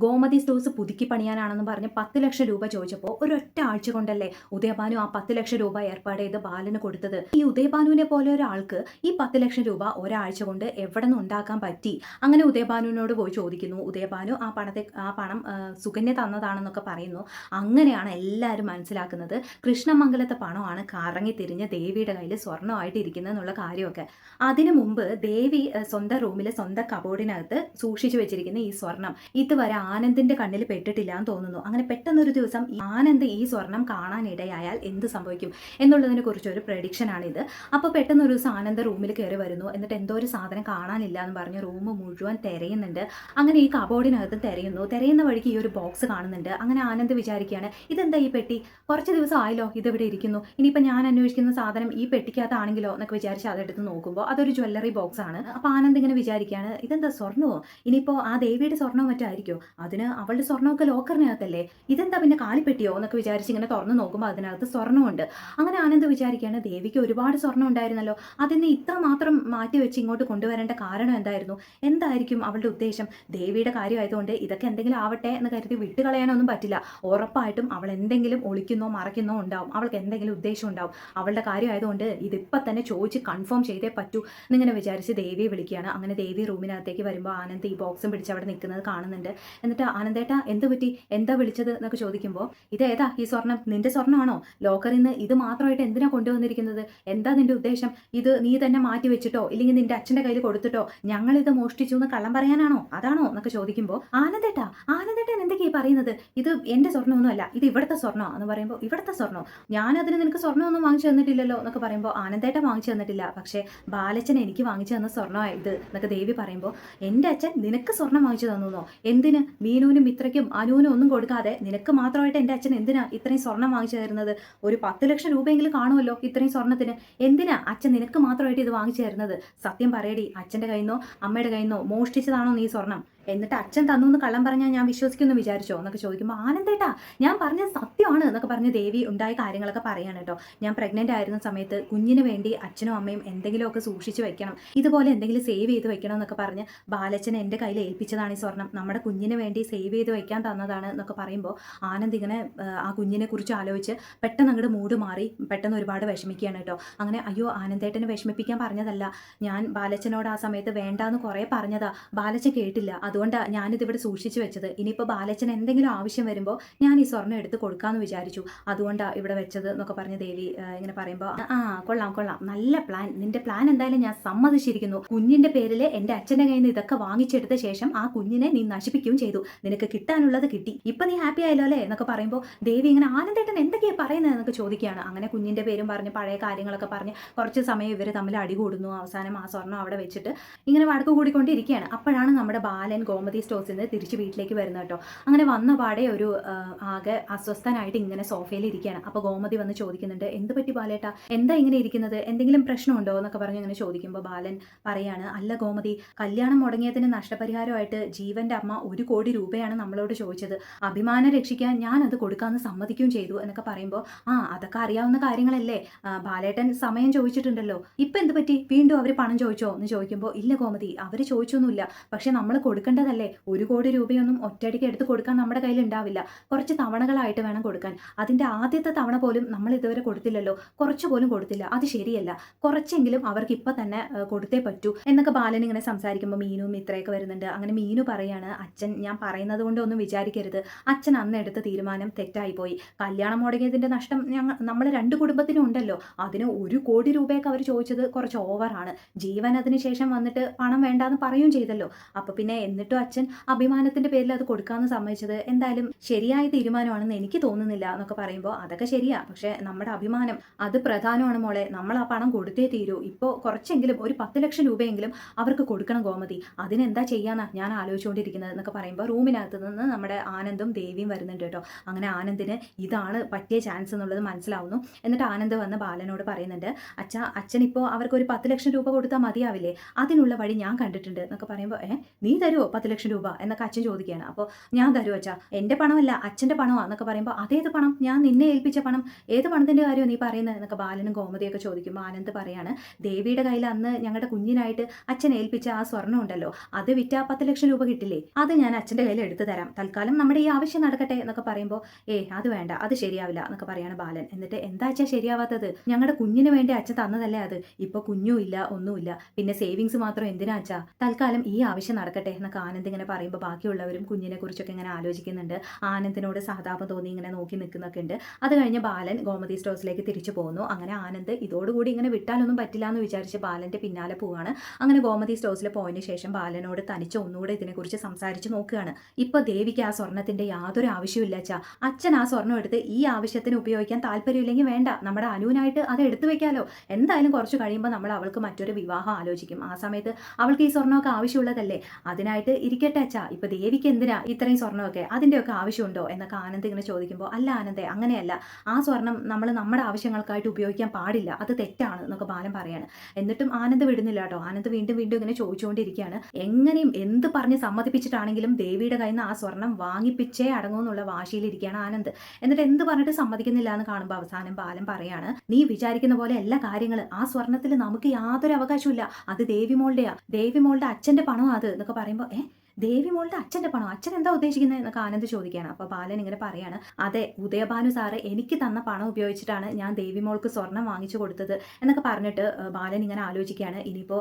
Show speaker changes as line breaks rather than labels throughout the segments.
Gomathi stores പുതുക്കി പണിയാനാണെന്ന് പറഞ്ഞ് 10 ലക്ഷം രൂപ ചോദിച്ചപ്പോൾ ഒരൊറ്റ ആഴ്ച കൊണ്ടല്ലേ ഉദയഭാനു ആ 10 ലക്ഷം രൂപ ഏർപ്പാട് ചെയ്ത് ബാലന് കൊടുത്തത്. ഈ ഉദയഭാനുവിനെ പോലെ ഒരാൾക്ക് ഈ 10 ലക്ഷം രൂപ ഒരാഴ്ച കൊണ്ട് എവിടെ നിന്ന് ഉണ്ടാക്കാൻ പറ്റി? അങ്ങനെ ഉദയഭാനുവിനോട് പോയി ചോദിക്കുന്നു. ഉദയഭാനു ആ പണം സുകന്യ തന്നതാണെന്നൊക്കെ പറയുന്നു. അങ്ങനെയാണ് എല്ലാവരും മനസ്സിലാക്കുന്നത് കൃഷ്ണമംഗലത്തെ പണമാണ് കറങ്ങി തിരിഞ്ഞ് ദേവിയുടെ കയ്യിൽ സ്വർണ്ണമായിട്ട് ഇരിക്കുന്നത് എന്നുള്ള കാര്യമൊക്കെ. അതിനു മുമ്പ് ദേവി സ്വന്തം റൂമിലെ സ്വന്തം കബോർഡിനകത്ത് സൂക്ഷിച്ചു വെച്ചിരിക്കുന്ന ഈ സ്വർണം ഇതുവരെ ആനന്ദിന്റെ കണ്ണിൽ പെട്ടിട്ടില്ല എന്ന് തോന്നുന്നു. അങ്ങനെ പെട്ടെന്നൊരു ദിവസം ആനന്ദ് ഈ സ്വർണം കാണാനിടയായാൽ എന്ത് സംഭവിക്കും എന്നുള്ളതിനെ കുറിച്ചൊരു പ്രഡിക്ഷൻ ആണിത്. അപ്പോൾ പെട്ടെന്നൊരു ദിവസം ആനന്ദ് റൂമിൽ കയറി വരുന്നു. എന്നിട്ട് എന്തോ ഒരു സാധനം കാണാനില്ല എന്ന് പറഞ്ഞ് റൂം മുഴുവൻ തിരയുന്നുണ്ട്. അങ്ങനെ ഈ കബോർഡിനകത്ത് തിരയുന്ന വഴിക്ക് ഈ ഒരു ബോക്സ് കാണുന്നുണ്ട്. അങ്ങനെ ആനന്ദ് വിചാരിക്കുകയാണ്, ഇതെന്താ ഈ പെട്ടി? കുറച്ച് ദിവസം ആയല്ലോ ഇതിവിടെ ഇരിക്കുന്നു, ഇനിയിപ്പോൾ ഞാൻ അന്വേഷിക്കുന്ന സാധനം ഈ പെട്ടിക്കകത്താണെങ്കിലോ എന്നൊക്കെ വിചാരിച്ച് അതെടുത്ത് നോക്കുമ്പോൾ അതൊരു ജ്വല്ലറി ബോക്സ് ആണ്. അപ്പോൾ ആനന്ദ് ഇങ്ങനെ വിചാരിക്കുകയാണ്, ഇതെന്താ സ്വർണ്ണമോ? ഇനിയിപ്പോൾ ആ ദേവിയുടെ സ്വർണ്ണമോ മറ്റായിരിക്കുമോ? അതിന് അവളുടെ സ്വർണ്ണമൊക്കെ ലോക്കറിനകത്തല്ലേ, ഇതെന്താ പിന്നെ കാലിപ്പെട്ടിയോ എന്നൊക്കെ വിചാരിച്ച് ഇങ്ങനെ തുറന്ന് നോക്കുമ്പോൾ അതിനകത്ത് സ്വർണ്ണമുണ്ട്. അങ്ങനെ ആനന്ദ് വിചാരിക്കുകയാണ്, ദേവിക്ക് ഒരുപാട് സ്വർണ്ണം ഉണ്ടായിരുന്നല്ലോ, അതിന് ഇത്ര മാത്രം മാറ്റി വെച്ച് ഇങ്ങോട്ട് കൊണ്ടുവരേണ്ട കാരണം എന്തായിരിക്കും അവളുടെ ഉദ്ദേശം? ദേവിയുടെ കാര്യമായതുകൊണ്ട് ഇതൊക്കെ എന്തെങ്കിലും ആവട്ടെ എന്ന് കരുതി വിട്ടുകളയാനൊന്നും പറ്റില്ല. ഉറപ്പായിട്ടും അവൾ എന്തെങ്കിലും ഒളിക്കുന്നോ മറയ്ക്കുന്നോ ഉണ്ടാവും. അവൾക്ക് എന്തെങ്കിലും ഉദ്ദേശം ഉണ്ടാവും. അവളുടെ കാര്യമായതുകൊണ്ട് ഇതിപ്പം തന്നെ ചോദിച്ച് കൺഫേം ചെയ്തേ പറ്റൂ എന്നിങ്ങനെ വിചാരിച്ച് ദേവിയെ വിളിക്കുകയാണ്. അങ്ങനെ ദേവി റൂമിനകത്തേക്ക് വരുമ്പോൾ ആനന്ദ് ഈ ബോക്സും പിടിച്ച് അവിടെ നിൽക്കുന്നത് കാണുന്നുണ്ട്. എന്നിട്ട് ആനന്ദേട്ടാ എന്ത് പറ്റി, എന്താ വിളിച്ചത് എന്നൊക്കെ ചോദിക്കുമ്പോൾ, ഇതേതാ ഈ സ്വർണം? നിന്റെ സ്വർണ്ണമാണോ? ലോക്കറിൽ നിന്ന് ഇത് മാത്രമായിട്ട് എന്തിനാ കൊണ്ടുവന്നിരിക്കുന്നത്? എന്താ നിന്റെ ഉദ്ദേശം? ഇത് നീ തന്നെ മാറ്റി വെച്ചിട്ടോ ഇല്ലെങ്കിൽ നിന്റെ അച്ഛൻ്റെ കയ്യിൽ കൊടുത്തിട്ടോ ഞങ്ങളിത് മോഷ്ടിച്ചു എന്ന് കള്ളം പറയാനാണോ? അതാണോ എന്നൊക്കെ ചോദിക്കുമ്പോൾ, ആനന്ദേട്ടൻ എന്തൊക്കെയാ പറയുന്നത്? ഇത് എൻ്റെ സ്വർണ്ണമൊന്നും അല്ല, ഇത് ഇവിടുത്തെ സ്വർണ്ണോ എന്ന് പറയുമ്പോൾ, ഇവിടുത്തെ സ്വർണ്ണോ? ഞാനതിന് നിനക്ക് സ്വർണ്ണമൊന്നും വാങ്ങിച്ചു തന്നിട്ടില്ലല്ലോ എന്നൊക്കെ പറയുമ്പോൾ, ആനന്ദേട്ടൻ വാങ്ങിച്ചു തന്നിട്ടില്ല, പക്ഷേ ബാലച്ചൻ എനിക്ക് വാങ്ങിച്ചു തന്ന സ്വർണ്ണമാണ് ഇത് എന്നൊക്കെ ദേവി പറയുമ്പോൾ, എൻ്റെ അച്ഛൻ നിനക്ക് സ്വർണ്ണം വാങ്ങിച്ചു തന്നോ? എന്തിന്? മീനുവിനും മിത്രയ്ക്കും അനുവിനും ഒന്നും കൊടുക്കാതെ നിനക്ക് മാത്രമായിട്ട് എൻ്റെ അച്ഛൻ എന്തിനാ ഇത്രയും സ്വർണ്ണം വാങ്ങിച്ചു തരുന്നത്? ഒരു 10 ലക്ഷം രൂപയെങ്കിലും കാണുമല്ലോ ഇത്രയും സ്വർണ്ണത്തിന്. എന്തിനാ അച്ഛൻ നിനക്ക് മാത്രമായിട്ട് ഇത് വാങ്ങിച്ചു തരുന്നത്? സത്യം പറയടി, അച്ഛൻ്റെ കയ്യിൽ നിന്നോ അമ്മയുടെ കയ്യിൽ നിന്നോ മോഷ്ടിച്ചതാണോ നീ സ്വർണ്ണം? എന്നിട്ട് അച്ഛൻ തന്നു എന്ന് കള്ളം പറഞ്ഞാൽ ഞാൻ വിശ്വസിക്കുമെന്ന് വിചാരിച്ചോ എന്നൊക്കെ ചോദിക്കുമ്പോൾ, ആനന്ദേട്ടാ ഞാൻ പറഞ്ഞത് സത്യമാണ് എന്നൊക്കെ പറഞ്ഞ് ദേവി ഉണ്ടായ കാര്യങ്ങളൊക്കെ പറയാണ് കേട്ടോ. ഞാൻ പ്രഗ്നൻ്റ് ആയിരുന്ന സമയത്ത് കുഞ്ഞിന് വേണ്ടി അച്ഛനും അമ്മയും എന്തെങ്കിലുമൊക്കെ സൂക്ഷിച്ച് വെക്കണം, ഇതുപോലെ എന്തെങ്കിലും സേവ് ചെയ്ത് വെക്കണം എന്നൊക്കെ പറഞ്ഞ് ബാലച്ചൻ എൻ്റെ കയ്യിൽ ഏൽപ്പിച്ചതാണ് ഈ സ്വർണം, നമ്മുടെ കുഞ്ഞിന് വേണ്ടി സേവ് ചെയ്ത് വെക്കാൻ തന്നതാണ് എന്നൊക്കെ പറയുമ്പോൾ, ആനന്ദ് ഇങ്ങനെ ആ കുഞ്ഞിനെ കുറിച്ച് ആലോചിച്ച് പെട്ടെന്ന് അങ്ങോട്ട് മൂഡ് മാറി പെട്ടെന്ന് ഒരുപാട് വിഷമിക്കുകയാണ് കേട്ടോ. അങ്ങനെ അയ്യോ ആനന്ദേട്ടനെ വിഷമിപ്പിക്കാൻ പറഞ്ഞതല്ല, ഞാൻ ബാലച്ചനോട് ആ സമയത്ത് വേണ്ടാന്ന് കുറേ പറഞ്ഞതാ, ബാലച്ചൻ കേട്ടില്ല, അതുകൊണ്ടാണ് ഞാനിതിവിടെ സൂക്ഷിച്ചു വെച്ചത്. ഇനിയിപ്പോൾ ബാലച്ചൻ എന്തെങ്കിലും ആവശ്യം വരുമ്പോൾ ഞാൻ ഈ സ്വർണ്ണം എടുത്ത് കൊടുക്കാമെന്ന് വിചാരിച്ചു, അതുകൊണ്ടാണ് ഇവിടെ വെച്ചത് എന്നൊക്കെ പറഞ്ഞ് ദേവി ഇങ്ങനെ പറയുമ്പോൾ, കൊള്ളാം നല്ല പ്ലാൻ, നിന്റെ പ്ലാൻ എന്തായാലും ഞാൻ സമ്മതിച്ചിരിക്കുന്നു. കുഞ്ഞിന്റെ പേരിൽ എൻ്റെ അച്ഛൻ്റെ കയ്യിൽ നിന്ന് ഇതൊക്കെ വാങ്ങിച്ചെടുത്ത ശേഷം ആ കുഞ്ഞിനെ നീ നശിപ്പിക്കുകയും ചെയ്തു, നിനക്ക് കിട്ടാനുള്ളത് കിട്ടി, ഇപ്പൊ നീ ഹാപ്പി ആയല്ലോ അല്ലേ എന്നൊക്കെ പറയുമ്പോൾ ദേവി ഇങ്ങനെ ആനന്ദേട്ടൻ എന്തൊക്കെയാണ് പറയുന്നത് എന്നൊക്കെ ചോദിക്കുകയാണ്. അങ്ങനെ കുഞ്ഞിന്റെ പേരും പറഞ്ഞ് പഴയ കാര്യങ്ങളൊക്കെ പറഞ്ഞ് കുറച്ച് സമയം ഇവർ തമ്മിൽ അടികൂടുന്നു. അവസാനം ആ സ്വർണ്ണം അവിടെ വെച്ചിട്ട് ഇങ്ങനെ വഴക്ക് കൂടിക്കൊണ്ടിരിക്കുകയാണ്. അപ്പോഴാണ് നമ്മുടെ ബാലൻ ഗോമതി സ്റ്റോഴ്സിൽ നിന്ന് തിരിച്ച് വീട്ടിലേക്ക് വരുന്നത് കേട്ടോ. അങ്ങനെ വന്ന പാടെ ഒരു ആകെ അസ്വസ്ഥനായിട്ട് ഇങ്ങനെ സോഫയിൽ ഇരിക്കുകയാണ്. അപ്പോൾ ഗോമതി വന്ന് ചോദിക്കുന്നുണ്ട്, എന്ത് പറ്റി ബാലേട്ടാ, എന്താ ഇങ്ങനെ ഇരിക്കുന്നത്, എന്തെങ്കിലും പ്രശ്നമുണ്ടോ എന്നൊക്കെ പറഞ്ഞ് ഇങ്ങനെ ചോദിക്കുമ്പോൾ ബാലൻ പറയാണ്, അല്ല ഗോമതി, കല്യാണം മുടങ്ങിയതിന് നഷ്ടപരിഹാരമായിട്ട് ജീവന്റെ അമ്മ 1 കോടി രൂപയാണ് നമ്മളോട് ചോദിച്ചത്, അഭിമാനം രക്ഷിക്കാൻ ഞാൻ അത് കൊടുക്കാമെന്ന് സമ്മതിക്കുകയും ചെയ്തു എന്നൊക്കെ പറയുമ്പോൾ, അതൊക്കെ അറിയാവുന്ന കാര്യങ്ങളല്ലേ, ബാലേട്ടൻ സമയം ചോദിച്ചിട്ടുണ്ടല്ലോ, ഇപ്പം എന്ത് പറ്റി, വീണ്ടും അവർ പണം ചോദിച്ചോ എന്ന് ചോദിക്കുമ്പോൾ, ഇല്ല ഗോമതി അവർ ചോദിച്ചൊന്നുമില്ല, പക്ഷെ നമ്മൾ കൊടുക്കേണ്ടതല്ലേ, 1 കോടി രൂപയൊന്നും ഒറ്റയടിക്ക് എടുത്ത് കൊടുക്കാൻ നമ്മുടെ കയ്യിൽ ഉണ്ടാവില്ല, കുറച്ച് തവണകളായിട്ട് വേണം കൊടുക്കാൻ, അതിൻ്റെ ആദ്യത്തെ തവണ പോലും നമ്മൾ ഇതുവരെ കൊടുത്തില്ലല്ലോ, കുറച്ച് പോലും കൊടുത്തില്ല, അത് ശരിയല്ല, കുറച്ചെങ്കിലും അവർക്ക് ഇപ്പം തന്നെ കൊടുത്തേ പറ്റൂ എന്നൊക്കെ ബാലൻ ഇങ്ങനെ സംസാരിക്കുമ്പോൾ മീനും ഇത്രയൊക്കെ വരുന്നുണ്ട്. അങ്ങനെ മീനു പറയാണ്, അച്ഛൻ ഞാൻ പറയുന്നത് കൊണ്ട് ഒന്നും വിചാരിക്കരുത്, അച്ഛൻ അന്ന് എടുത്ത തീരുമാനം തെറ്റായിപ്പോയി, കല്യാണം മുടങ്ങിയതിൻ്റെ നഷ്ടം നമ്മൾ 2 കുടുംബത്തിനും ഉണ്ടല്ലോ, അതിന് 1 കോടി രൂപയൊക്കെ അവർ ചോദിച്ചത് കുറച്ച് ഓവറാണ്, ജീവൻ അതിന് ശേഷം വന്നിട്ട് പണം വേണ്ടാന്ന് പറയുകയും ചെയ്തല്ലോ, അപ്പോൾ പിന്നെ എന്നിട്ടും അച്ഛൻ അഭിമാനത്തിന്റെ പേരിൽ അത് കൊടുക്കാമെന്ന് സമ്മതിച്ചത് എന്തായാലും ശരിയായ തീരുമാനമാണെന്ന് എനിക്ക് തോന്നുന്നില്ല എന്നൊക്കെ പറയുമ്പോൾ, അതൊക്കെ ശരിയാ, പക്ഷെ നമ്മുടെ അഭിമാനം അത് പ്രധാനമാണ് മോളെ, നമ്മൾ ആ പണം കൊടുത്തേ തീരൂ, ഇപ്പോൾ കുറച്ചെങ്കിലും ഒരു 10 ലക്ഷം രൂപയെങ്കിലും അവർക്ക് കൊടുക്കണം ഗോമതി, അതിനെന്താ ചെയ്യാന്നാ ഞാൻ ആലോചിച്ചുകൊണ്ടിരിക്കുന്നത് എന്നൊക്കെ പറയുമ്പോൾ റൂമിനകത്ത് നിന്ന് നമ്മുടെ ആനന്ദും ദേവിയും വരുന്നുണ്ട് കേട്ടോ. അങ്ങനെ ആനന്ദിന് ഇതാണ് പറ്റിയ ചാൻസ് എന്നുള്ളത് മനസ്സിലാവുന്നു. എന്നിട്ട് ആനന്ദ് വന്ന് ബാലനോട് പറയുന്നുണ്ട്, അച്ഛൻ ഇപ്പോൾ അവർക്ക് ഒരു 10 ലക്ഷം രൂപ കൊടുത്താൽ മതിയാവില്ലേ, അതിനുള്ള വഴി ഞാൻ കണ്ടിട്ടുണ്ട് എന്നൊക്കെ പറയുമ്പോൾ, നീ തരുമോ 10 ലക്ഷം രൂപ എന്നൊക്കെ അച്ഛൻ ചോദിക്കുകയാണ്. അപ്പോൾ ഞാൻ തരുമോ അച്ഛാ, എൻ്റെ പണമല്ല അച്ഛൻ്റെ പണമാണ് എന്നൊക്കെ പറയുമ്പോൾ അതേത് പണം, ഞാൻ നിന്നെ ഏൽപ്പിച്ച പണം, ഏത് പണത്തിൻ്റെ കാര്യമാണ് നീ പറയുന്നത് എന്നൊക്കെ ബാലനും ഗോമതിയൊക്കെ ചോദിക്കുമ്പോൾ ആനന്ദ് പറയാണ്, ദേവിയുടെ കയ്യിൽ അന്ന് ഞങ്ങളുടെ കുഞ്ഞിനായിട്ട് അച്ഛൻ ഏൽപ്പിച്ച ആ സ്വർണ്ണം ഉണ്ടല്ലോ, അത് വിറ്റ 10 ലക്ഷം രൂപ കിട്ടില്ലേ, അത് ഞാൻ അച്ഛൻ്റെ കയ്യിൽ എടുത്തു തരാം, തൽക്കാലം നമ്മുടെ ഈ ആവശ്യം നടക്കട്ടെ എന്നൊക്കെ പറയുമ്പോൾ അത് വേണ്ട, അത് ശരിയാവില്ല എന്നൊക്കെ പറയാണ് ബാലൻ. എന്നിട്ട് എന്താ അച്ഛാ ശരിയാവാത്തത്, ഞങ്ങളുടെ കുഞ്ഞിന് വേണ്ടി അച്ഛൻ തന്നതല്ലേ അത്, ഇപ്പോൾ കുഞ്ഞും ഇല്ല ഒന്നുമില്ല, പിന്നെ സേവിങ്സ് മാത്രം എന്തിനാ അച്ഛാ, തൽക്കാലം ഈ ആവശ്യം നടക്കട്ടെ എന്നൊക്കെ ആനന്ദ് ഇങ്ങനെ പറയുമ്പോൾ ബാക്കിയുള്ളവരും കുഞ്ഞിനെ കുറിച്ചൊക്കെ ഇങ്ങനെ ആലോചിക്കുന്നുണ്ട്. ആനന്ദിനോട് സഹതാപം തോന്നി ഇങ്ങനെ നോക്കി നിൽക്കുന്നൊക്കെ ഉണ്ട്. അത് കഴിഞ്ഞ് ബാലൻ ഗോമതി സ്റ്റോഴ്സിലേക്ക് തിരിച്ചു പോകുന്നു. അങ്ങനെ ആനന്ദ് ഇതോടുകൂടി ഇങ്ങനെ വിട്ടാലൊന്നും പറ്റില്ല എന്ന് വിചാരിച്ച് ബാലന്റെ പിന്നാലെ പോവാണ്. അങ്ങനെ ഗോമതി സ്റ്റോഴ്സിൽ പോയതിനു ശേഷം ബാലനോട് തനിച്ച് ഒന്നുകൂടെ ഇതിനെക്കുറിച്ച് സംസാരിച്ച് നോക്കുകയാണ്. ഇപ്പൊ ദേവിക്ക് ആ സ്വർണത്തിന്റെ യാതൊരു ആവശ്യമില്ല അച്ഛാ, അച്ഛൻ ആ സ്വർണ്ണം എടുത്ത് ഈ ആവശ്യത്തിന് ഉപയോഗിക്കാൻ താല്പര്യമില്ലെങ്കിൽ വേണ്ട, നമ്മുടെ അനുവിനായിട്ട് അത് എടുത്തു വെക്കാലോ, എന്തായാലും കുറച്ച് കഴിയുമ്പോൾ നമ്മൾ അവൾക്ക് മറ്റൊരു വിവാഹം ആലോചിക്കും, ആ സമയത്ത് അവൾക്ക് ഈ സ്വർണ്ണമൊക്കെ ആവശ്യമുള്ളതല്ലേ, അതിനായിട്ട് ഇരിക്കട്ടെ അച്ഛാ, ഇപ്പൊ ദേവിക്ക് എന്തിനാ ഇത്രയും സ്വർണ്ണമൊക്കെ, അതിൻ്റെയൊക്കെ ആവശ്യമുണ്ടോ എന്നൊക്കെ ആനന്ദ് ഇങ്ങനെ ചോദിക്കുമ്പോൾ അല്ല ആനന്ദേ അങ്ങനെയല്ല, ആ സ്വർണം നമ്മൾ നമ്മുടെ ആവശ്യങ്ങൾക്കായിട്ട് ഉപയോഗിക്കാൻ പാടില്ല, അത് തെറ്റാണ് എന്നൊക്കെ ബാലൻ പറയാണ്. എന്നിട്ടും ആനന്ദ് വിടുന്നില്ല കേട്ടോ. ആനന്ദ് വീണ്ടും വീണ്ടും ഇങ്ങനെ ചോദിച്ചുകൊണ്ടിരിക്കുകയാണ്. എങ്ങനെയും എന്ത് പറഞ്ഞ് സമ്മതിപ്പിച്ചിട്ടാണെങ്കിലും ദേവിയുടെ കയ്യിൽ നിന്ന് ആ സ്വർണം വാങ്ങിപ്പിച്ചേ അടങ്ങുമെന്നുള്ള വാശിയിലിരിക്കുകയാണ് ആനന്ദ്. എന്നിട്ട് എന്ത് പറഞ്ഞിട്ട് സമ്മതിക്കുന്നില്ല എന്ന് കാണുമ്പോൾ അവസാനം ബാലൻ പറയാണ്, നീ വിചാരിക്കുന്ന പോലെ എല്ലാ കാര്യങ്ങൾ, ആ സ്വർണത്തിൽ നമുക്ക് യാതൊരു അവകാശമില്ല, അത് ദേവിമോളുടെയാ, ദേവിമോളുടെ അച്ഛൻ്റെ പണമാണ് അത് എന്നൊക്കെ പറയുമ്പോൾ ദേവിമോളുടെ അച്ഛൻ്റെ പണം, അച്ഛൻ എന്താ ഉദ്ദേശിക്കുന്നത് എന്നൊക്കെ ആനന്ദ് ചോദിക്കുകയാണ്. അപ്പോൾ ബാലൻ ഇങ്ങനെ പറയാണ്, അതെ ഉദയഭാനു സാറ് എനിക്ക് തന്ന പണം ഉപയോഗിച്ചിട്ടാണ് ഞാൻ ദേവിമോൾക്ക് സ്വർണം വാങ്ങിച്ചു കൊടുത്തത് എന്നൊക്കെ പറഞ്ഞിട്ട് ബാലൻ ഇങ്ങനെ ആലോചിക്കുകയാണ്. ഇനിയിപ്പോൾ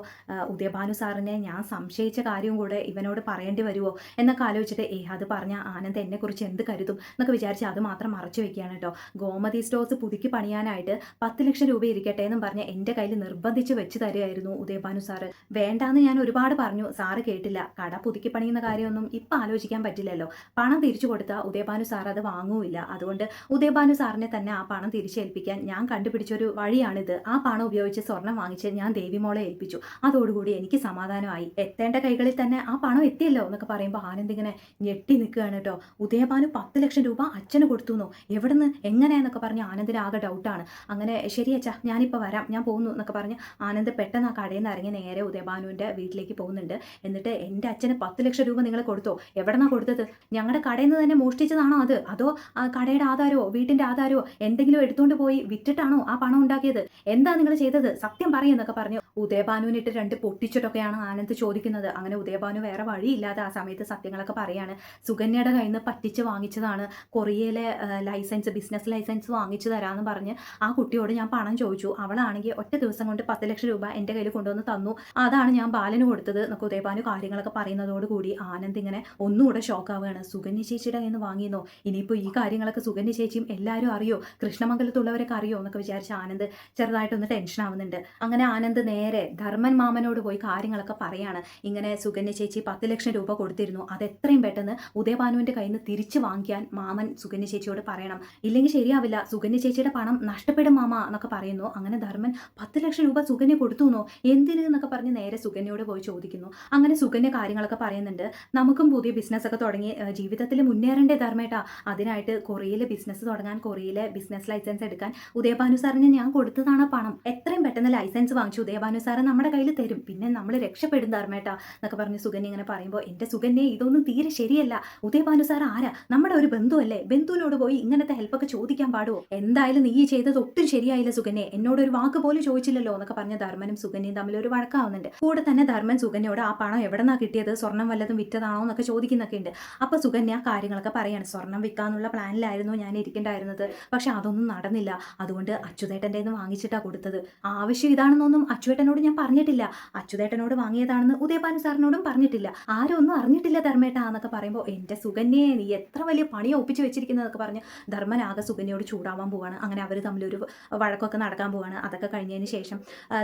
ഉദയഭാനു സാറിനെ ഞാൻ സംശയിച്ച കാര്യവും കൂടെ ഇവനോട് പറയേണ്ടി വരുമോ എന്നൊക്കെ ആലോചിച്ചിട്ട് അത് പറഞ്ഞ ആനന്ദ് എന്നെക്കുറിച്ച് എന്ത് കരുതും എന്നൊക്കെ വിചാരിച്ച് അത് മാത്രം മറച്ചു വെക്കുകയാണ് കേട്ടോ. ഗോമതി സ്റ്റോഴ്സ് പുതുക്കി പണിയാനായിട്ട് 10 ലക്ഷം രൂപ ഇരിക്കട്ടെ എന്നും പറഞ്ഞ് എൻ്റെ കയ്യിൽ നിർബന്ധിച്ച് വെച്ച് തരുമായിരുന്നു ഉദയഭാനു സാറ്. വേണ്ടാന്ന് ഞാൻ ഒരുപാട് പറഞ്ഞു, സാറ് കേട്ടില്ല. കട പുതുക്കി പണിയുന്ന കാര്യമൊന്നും ഇപ്പം ആലോചിക്കാൻ പറ്റില്ലല്ലോ, പണം തിരിച്ചു കൊടുത്താൽ ഉദയഭാനു സാർ അത് വാങ്ങൂല്ല, അതുകൊണ്ട് ഉദയഭാനു സാറിനെ തന്നെ ആ പണം തിരിച്ചേൽപ്പിക്കാൻ ഞാൻ കണ്ടുപിടിച്ചൊരു വഴിയാണിത്. ആ പണം ഉപയോഗിച്ച് സ്വർണം വാങ്ങിച്ച് ഞാൻ ദേവിമോളെ ഏൽപ്പിച്ചു, അതോടുകൂടി എനിക്ക് സമാധാനമായി, എത്തേണ്ട കൈകളിൽ തന്നെ ആ പണം എത്തിയല്ലോ എന്നൊക്കെ പറയുമ്പോൾ ആനന്ദ് ഇങ്ങനെ ഞെട്ടി നിൽക്കുകയാണ് കേട്ടോ. ഉദയഭാനു 10 ലക്ഷം രൂപ അച്ഛന് കൊടുത്തുന്നോ, എവിടുന്ന് എങ്ങനെയാന്നൊക്കെ പറഞ്ഞ് ആനന്ദിന് ആകെ ഡൗട്ടാണ്. അങ്ങനെ ശരി അച്ഛാ ഞാനിപ്പോൾ വരാം, ഞാൻ പോകുന്നു എന്നൊക്കെ പറഞ്ഞ് ആനന്ദ് പെട്ടെന്ന് ആ കടയിൽ നിന്ന് ഇറങ്ങി നേരെ ഉദയഭാനുവിൻ്റെ വീട്ടിലേക്ക് പോകുന്നുണ്ട്. എന്നിട്ട് എൻ്റെ അച്ഛന് 10 ലക്ഷം രൂപ നിങ്ങൾ കൊടുത്തോ, എവിടെന്നാ കൊടുത്തത്, ഞങ്ങളുടെ കടയിൽ നിന്ന് തന്നെ മോഷ്ടിച്ചതാണോ അത്, അതോ കടയുടെ ആധാരമോ വീട്ടിൻ്റെ ആധാരമോ എന്തെങ്കിലും എടുത്തുകൊണ്ട് പോയി വിറ്റിട്ടാണോ ആ പണം ഉണ്ടാക്കിയത്, എന്താ നിങ്ങൾ ചെയ്തത്, സത്യം പറയുന്നൊക്കെ പറഞ്ഞു ഉദയഭാനുവിനിട്ട് 2 പൊട്ടിച്ചിട്ടൊക്കെയാണ് ആനന്ദ് ചോദിക്കുന്നത്. അങ്ങനെ ഉദയഭാനു വേറെ വഴിയില്ലാതെ ആ സമയത്ത് സത്യങ്ങളൊക്കെ പറയാണ്. സുകന്യയുടെ കയ്യിൽ നിന്ന് പറ്റിച്ച് വാങ്ങിച്ചതാണ്, കൊറിയയിലെ ലൈസൻസ്, ബിസിനസ് ലൈസൻസ് വാങ്ങിച്ചു തരാമെന്ന് പറഞ്ഞ് ആ കുട്ടിയോട് ഞാൻ പണം ചോദിച്ചു, അവളാണെങ്കിൽ ഒറ്റ ദിവസം കൊണ്ട് 10 ലക്ഷം രൂപ എൻ്റെ കയ്യിൽ കൊണ്ടുവന്ന് തന്നു, അതാണ് ഞാൻ ബാലന് കൊടുത്തത് എന്നൊക്കെ ഉദയഭാനു കാര്യങ്ങളൊക്കെ പറയുന്നതോടുകൂടി ആനന്ദ് ഇങ്ങനെ ഒന്നുകൂടെ ഷോക്കാവുകയാണ്. സുകന്യ ചേച്ചിയുടെ കയ്യിൽ നിന്ന് വാങ്ങിയെന്നോ, ഇനിയിപ്പോൾ ഈ കാര്യങ്ങളൊക്കെ സുകന്യ ചേച്ചിയും എല്ലാവരും അറിയോ, കൃഷ്ണമംഗലത്തുള്ളവരൊക്കെ അറിയോ എന്നൊക്കെ വിചാരിച്ച് ആനന്ദ് ചെറുതായിട്ടൊന്ന് ടെൻഷൻ ആവുന്നുണ്ട്. അങ്ങനെ ആനന്ദ് നേരെ ധർമ്മൻ മാമനോട് പോയി കാര്യങ്ങളൊക്കെ പറയാണ്. ഇങ്ങനെ സുകന്യ ചേച്ചി 10 ലക്ഷം രൂപ കൊടുത്തിരുന്നു, അത് എത്രയും പെട്ടെന്ന് ഉദയഭാനുവിൻ്റെ കയ്യിൽ നിന്ന് തിരിച്ചു വാങ്ങിക്കാൻ മാമൻ സുകന്യ ചേച്ചിയോട് പറയണം, ഇല്ലെങ്കിൽ ശരിയാവില്ല, സുകന്യ ചേച്ചിയുടെ പണം നഷ്ടപ്പെടും മാമ എന്നൊക്കെ പറയുന്നു. അങ്ങനെ ധർമ്മൻ 10 ലക്ഷം രൂപ സുകന്യ കൊടുത്തുന്നോ, എന്തിന് എന്നൊക്കെ പറഞ്ഞ് നേരെ സുകന്യയോട് പോയി ചോദിക്കുന്നു. അങ്ങനെ സുകന്യ കാര്യങ്ങളൊക്കെ പറയുന്നുണ്ട്. നമുക്കും പുതിയ ബിസിനസ്സൊക്കെ തുടങ്ങി ജീവിതത്തിൽ മുന്നേറേണ്ടേ ധർമ്മേട്ടാ, അതിനായിട്ട് കൊറിയയിൽ ബിസിനസ് തുടങ്ങാൻ, കൊറിയയിലെ ബിസിനസ് ലൈസൻസ് എടുക്കാൻ ഉദയഭാനു സാറിന് ഞാൻ കൊടുത്തതാണ് പണം, എത്രയും പെട്ടെന്ന് ലൈസൻസ് വാങ്ങിച്ചു ഉദയഭാനു സാറ് നമ്മുടെ കയ്യിൽ തരും, പിന്നെ നമ്മൾ രക്ഷപ്പെടും ധർമ്മേട്ടാ എന്നൊക്കെ പറഞ്ഞ് സുകന്യ ഇങ്ങനെ പറയുമ്പോൾ എൻ്റെ സുകന്യെ ഇതൊന്നും തീരെ ശരിയല്ല, ഉദയഭാനു സാർ ആരാ, നമ്മുടെ ഒരു ബന്ധുവല്ലേ, ബന്ധുവിനോട് പോയി ഇങ്ങനത്തെ ഹെൽപ്പൊക്കെ ചോദിക്കാൻ പാടുമോ, എന്തായാലും നീ ചെയ്തത് ഒട്ടും ശരിയായില്ല സുകന്യെ, എന്നോട് ഒരു വാക്ക് പോലും ചോദിച്ചില്ലല്ലോ എന്നൊക്കെ പറഞ്ഞ് ധർമ്മനും സുകന്യയും തമ്മിൽ ഒരു വഴക്കാവുന്നുണ്ട്. കൂടെ തന്നെ ധർമ്മൻ സുകന്യയോട് ആ പണം എവിടെന്നാ കിട്ടിയത്, സ്വർണം വല്ലതും വിറ്റതാണോ എന്നൊക്കെ ചോദിക്കുന്നൊക്കെ ഉണ്ട്. അപ്പോൾ സുകന്യ കാര്യങ്ങളൊക്കെ പറയാണ്, സ്വർണം വിൽക്കാനുള്ള പ്ലാനിലായിരുന്നു ഞാൻ ഇരിക്കേണ്ടായിരുന്നത്, പക്ഷെ അതൊന്നും നടന്നില്ല, അതുകൊണ്ട് അച്യുതേട്ടൻ്റെ നിന്ന് വാങ്ങിച്ചിട്ടാണ് കൊടുത്തത്, ആവശ്യം ഇതാണെന്നൊന്നും അച്യുതേട്ടനോട് ഞാൻ പറഞ്ഞിട്ടില്ല, അച്യുതേട്ടനോട് വാങ്ങിയതാണെന്ന് ഉദയഭാനു സാറിനോടും പറഞ്ഞിട്ടില്ല, ആരും ഒന്നും അറിഞ്ഞിട്ടില്ല ധർമ്മേട്ടാ എന്നൊക്കെ പറയുമ്പോൾ എൻ്റെ സുകന്യെ നീ എത്ര വലിയ പണിയോ ഒപ്പിച്ച് വെച്ചിരിക്കുന്നതൊക്കെ പറഞ്ഞ് ധർമ്മൻ ആകെ സുകന്യയോട് ചൂടാവാൻ പോവാണ്. അങ്ങനെ അവർ തമ്മിലൊരു വഴക്കൊക്കെ നടക്കാൻ പോവാണ്. അതൊക്കെ കഴിഞ്ഞതിന് ശേഷം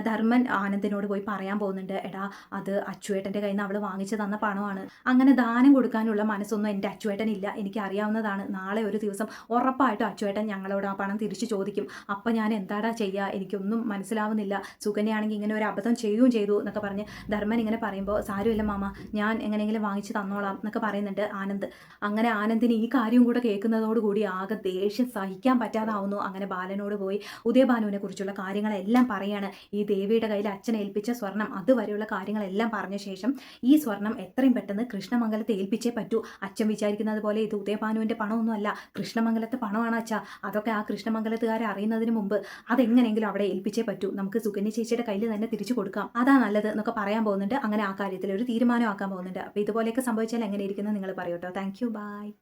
ധർമ്മൻ ആനന്ദിനോട് പോയി പറയാൻ പോകുന്നുണ്ട്, എടാ അത് അച്യുവേട്ടൻ്റെ കയ്യിൽ നിന്ന് അവൾ വാങ്ങിച്ചു തന്ന പണമാണ്, അങ്ങനെ ദാനം കൊടുക്കാനുള്ള മനസ്സൊന്നും എൻ്റെ അച്യുവേട്ടനില്ല, എനിക്ക് അറിയാവുന്നതാണ്, നാളെ ഒരു ദിവസം ഉറപ്പായിട്ടും അച്യുവേട്ടൻ ഞങ്ങളോട് ആ പണം തിരിച്ചു ചോദിക്കും, അപ്പം ഞാൻ എന്താടാ ചെയ്യുക, എനിക്കൊന്നും മനസ്സിലാവുന്നില്ല, സുകന്യാണെങ്കിൽ ഇങ്ങനെ അങ്ങനെ ഒരു അബദ്ധം ചെയ്യുകയും ചെയ്തു എന്നൊക്കെ പറഞ്ഞ് ധർമ്മൻ ഇങ്ങനെ പറയുമ്പോൾ സാരമില്ല മാമ, ഞാൻ എങ്ങനെയെങ്കിലും വാങ്ങിച്ച് തന്നോളാം എന്നൊക്കെ പറയുന്നുണ്ട് ആനന്ദ്. അങ്ങനെ ആനന്ദിന് ഈ കാര്യം കൂടെ കേൾക്കുന്നതോടുകൂടി ആകെ ദേഷ്യം സഹിക്കാൻ പറ്റാതാവുന്നു. അങ്ങനെ ബാലനോട് പോയി ഉദയഭാനുവിനെ കുറിച്ചുള്ള കാര്യങ്ങളെല്ലാം പറയാണ്. ഈ ദേവിയുടെ കയ്യിൽ അച്ഛൻ ഏൽപ്പിച്ച സ്വർണം അതുവരെയുള്ള കാര്യങ്ങളെല്ലാം പറഞ്ഞ ശേഷം ഈ സ്വർണം എത്രയും പെട്ടെന്ന് കൃഷ്ണമംഗലത്തെ ഏൽപ്പിച്ചേ പറ്റൂ. അച്ഛൻ വിചാരിക്കുന്നത് പോലെ ഇത് ഉദയഭാനുവിൻ്റെ പണമൊന്നുമല്ല, കൃഷ്ണമംഗലത്തെ പണമാണ് അച്ഛാ. അതൊക്കെ ആ കൃഷ്ണമംഗലത്തുകാരെ അറിയുന്നതിന് മുമ്പ് അതെങ്ങനെയെങ്കിലും അവിടെ ഏൽപ്പിച്ചേ പറ്റൂ. നമുക്ക് സുകന്യ ചേച്ചിയുടെ കയ്യിൽ തന്നെ തിരിച്ചു കൊടുക്കാം, അതാ നല്ലത് എന്നൊക്കെ പറയാൻ പോകുന്നുണ്ട്. അങ്ങനെ ആ കാര്യത്തിൽ ഒരു തീരുമാനമാക്കാൻ പോകുന്നുണ്ട്. അപ്പോൾ ഇതുപോലെയൊക്കെ സംഭവിച്ചാൽ എങ്ങനെ ഇരിക്കുന്നത് നിങ്ങൾ പറയൂട്ടോ. Thank you, by.